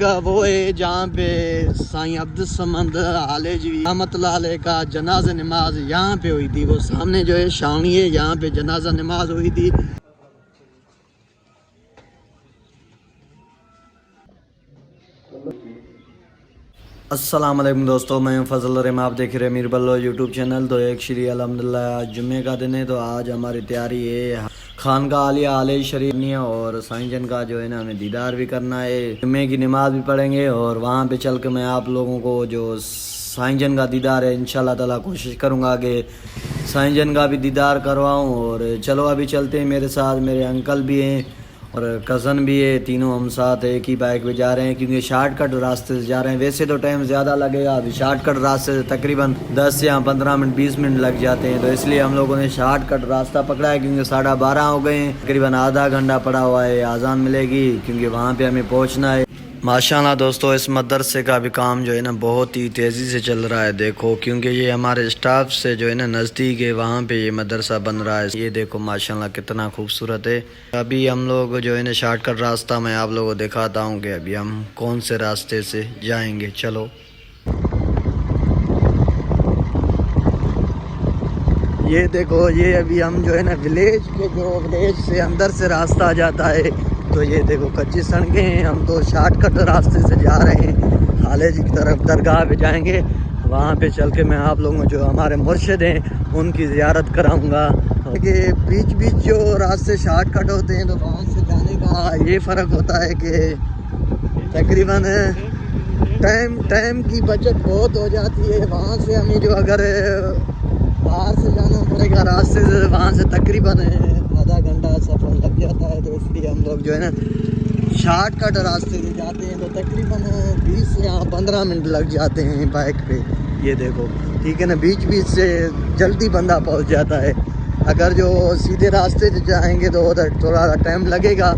वो है जहाँ पे साईं अब्दुल समद आलेजी रहमतुल्लाह अलैह का जनाजा नमाज यहाँ पे हुई थी। वो सामने जो है छावनी है, यहाँ पे जनाजा नमाज हुई थी। अस्सलाम वालेकुम दोस्तों, मैं हूं फजल रहीम। आप देख रहे हैं मीर बल्लो यूट्यूब चैनल। तो एक श्री अल्हम्दुलिल्लाह आज जुम्मे का दिन है, तो आज हमारी तैयारी है खानका आलिया आले शरीफ नहीं है और साईं जन का जो है ना हमें दीदार भी करना है, जुम्मे की नमाज भी पढ़ेंगे और वहाँ पे चल के मैं आप लोगों को जो साईं जन का दीदार है इंशाल्लाह ताला कोशिश करूँगा कि साईं जन का भी दीदार करवाऊँ। और चलो अभी चलते हैं, मेरे साथ मेरे अंकल भी हैं और कज़न भी है, तीनों हम साथ एक ही बाइक पे जा रहे हैं क्योंकि शॉर्टकट रास्ते से जा रहे हैं। वैसे तो टाइम ज़्यादा लगेगा, अभी शॉर्टकट रास्ते से तकरीबन 10 या 15 मिनट 20 मिनट लग जाते हैं, तो इसलिए हम लोगों ने शॉर्टकट रास्ता पकड़ा है क्योंकि 12:30 हो गए हैं, तकरीबन आधा घंटा पड़ा हुआ है, आज़ान मिलेगी क्योंकि वहाँ पर हमें पहुँचना है। माशाल्लाह दोस्तों, इस मदरसे का भी काम जो है ना बहुत ही तेज़ी से चल रहा है, देखो क्योंकि ये हमारे स्टाफ से जो है ना नज़दीक है, वहाँ पे ये मदरसा बन रहा है। ये देखो माशाल्लाह कितना खूबसूरत है। अभी हम लोग जो है ना शॉर्टकट रास्ता मैं आप लोगों को दिखाता हूँ कि अभी हम कौन से रास्ते से जाएंगे। चलो ये देखो, ये अभी हम जो है ना विलेज से अंदर से रास्ता आ जाता है, तो ये देखो कच्ची सड़कें हैं। हम तो शॉर्टकट रास्ते से जा रहे हैं, हालेजी की तरफ दरगाह पे जाएंगे। वहाँ पे चल के मैं आप लोगों को जो हमारे मुर्शिद हैं उनकी ज़ियारत कराऊंगा। कि बीच जो रास्ते शॉर्टकट होते हैं तो वहाँ से जाने का ये फ़र्क होता है कि तकरीबन टाइम की बचत बहुत हो जाती है। वहाँ से हमें जो अगर बाहर से जाना पड़ेगा रास्ते से, वहाँ से तकरीबन आधा घंटा सफ़र लग जाता है, तो इसलिए हम लोग जो है ना शॉर्टकट रास्ते से जाते हैं, तो तकरीबन 20 या 15 मिनट लग जाते हैं बाइक पे। ये देखो ठीक है ना, बीच से जल्दी बंदा पहुँच जाता है। अगर जो सीधे रास्ते से जाएंगे तो उधर थोड़ा टाइम लगेगा,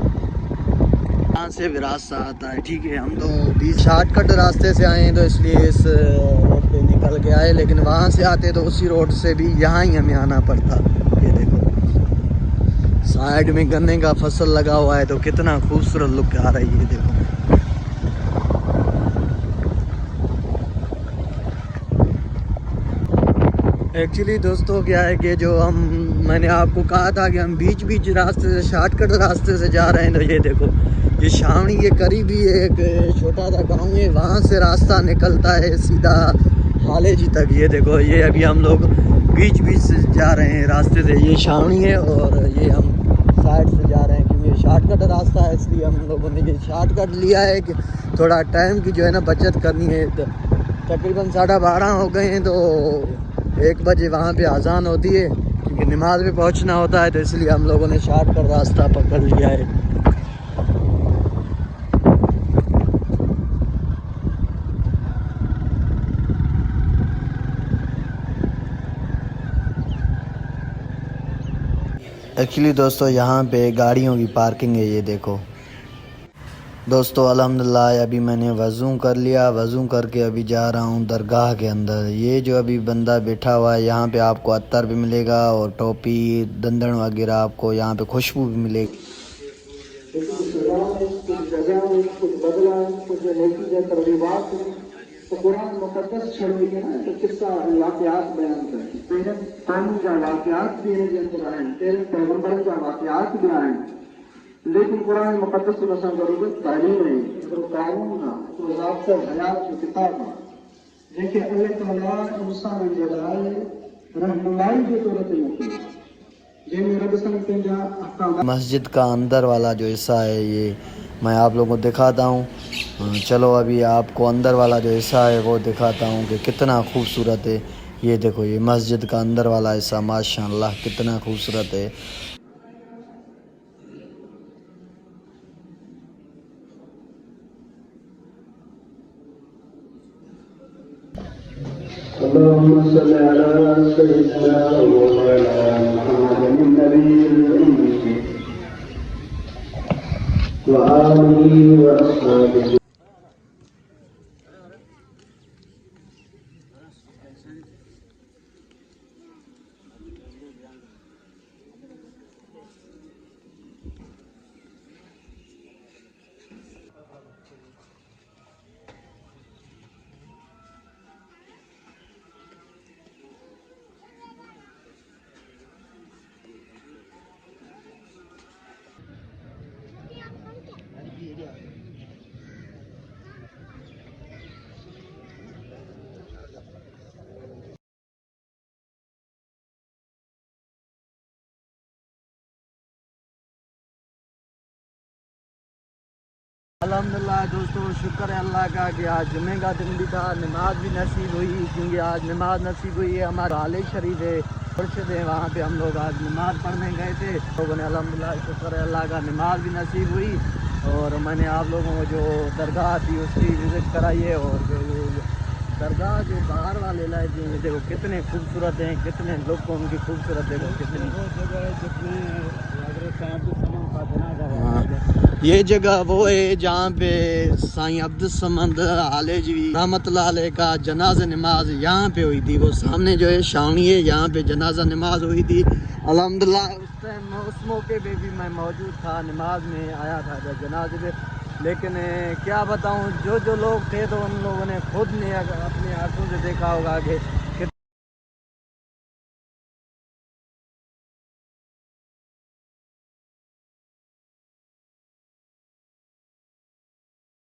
यहाँ से भी रास्ता आता है। ठीक है, हम तो बीच शॉर्टकट रास्ते से आए हैं तो इसलिए इस रोड पे निकल के आए, लेकिन वहाँ से आते तो उसी रोड से भी यहाँ ही हमें आना पड़ता। ये देखो साइड में गन्ने का फसल लगा हुआ है, तो कितना खूबसूरत लुक आ रही है। देखो एक्चुअली दोस्तों क्या है कि जो मैंने आपको कहा था कि हम बीच रास्ते से शॉर्टकट रास्ते से जा रहे हैं, तो ये देखो ये छावनी के करीब ही एक छोटा सा गांव है, वहाँ से रास्ता निकलता है सीधा हालेजी तक। ये देखो ये अभी हम लोग बीच से जा रहे हैं रास्ते से, ये छावनी है और ये हम साइड से जा रहे हैं क्योंकि शॉर्टकट रास्ता है, इसलिए हम लोगों ने ये शॉर्टकट लिया है कि थोड़ा टाइम की जो है ना बचत करनी है। तो तकरीबन 12:30 हो गए हैं, तो 1 बजे वहाँ पे अजान होती है क्योंकि नमाज में पहुँचना होता है, तो इसलिए हम लोगों ने शॉर्टकट रास्ता पकड़ लिया है। एक्चुअली दोस्तों यहाँ पे गाड़ियों की पार्किंग है। ये देखो दोस्तों अल्हम्दुलिल्लाह अभी मैंने वज़ू कर लिया, वज़ू करके अभी जा रहा हूँ दरगाह के अंदर। ये जो अभी बंदा बैठा हुआ है यहाँ पे आपको अत्तर भी मिलेगा और टोपी दंदन वगैरह, आपको यहाँ पे खुशबू भी मिलेगी। तो कुरान मुकद्दस छोड़े ना तो किस्सा वाक़यात बयान करते, तेरे कौम जा वाक़यात भी है जो कुरान, तेरे पैगंबर जा वाक़यात भी आए, लेकिन कुरान मुकद्दस को असां ज़रूरत तालीम है, तो कानून ना तो ज़ाब्ता हयात जो किताब है जेके अल्लाह तआला इंसान जे लाइ रहनुमाई के तौर ते मोकिलियो, जंहिंमें रब सां पंहिंजा अहकाम। मस्जिद का अंदर वाला जो हिस्सा है ये मैं आप लोगों को दिखाता हूँ। चलो अभी आपको अंदर वाला जो हिस्सा है वो दिखाता हूँ कि कितना खूबसूरत है। ये देखो ये मस्जिद का अंदर वाला हिस्सा माशाअल्लाह कितना खूबसूरत है। अल्हम्दुलिल्लाह दोस्तों, शुक्र है अल्लाह का कि आज जुमे का दिन भी था, नमाज भी नसीब हुई, क्योंकि आज नमाज नसीब हुई है। हमारा आले शरीफ है, मुर्शिद है, वहाँ पे हम लोग आज नमाज पढ़ने गए थे। लोगों ने अल्हम्दुलिल्लाह शुक्र है अल्लाह का नमाज भी नसीब हुई, और मैंने आप लोगों को जो दरगाह थी उसकी विज़िट कराई है। और जो दरगाह जो बाहर वाले इलाके हैं देखो कितने खूबसूरत हैं, कितने लोग को उनकी खूबसूरत देखो कितनी। हाँ, ये जगह वो है जहाँ पे साईं अब्दुल समद आलेजवी रहमतुल्लाह अलैह का जनाजा नमाज यहाँ पे हुई थी। वो सामने जो है छावनी है, यहाँ पे जनाजा नमाज हुई थी। अल्हम्दुलिल्लाह उस टाइम उस मौके पे भी मैं मौजूद था, नमाज में आया था जनाजे पे। लेकिन क्या बताऊँ, जो लोग थे तो उन लोगों ने खुद ने अपनी आंखों से देखा होगा कि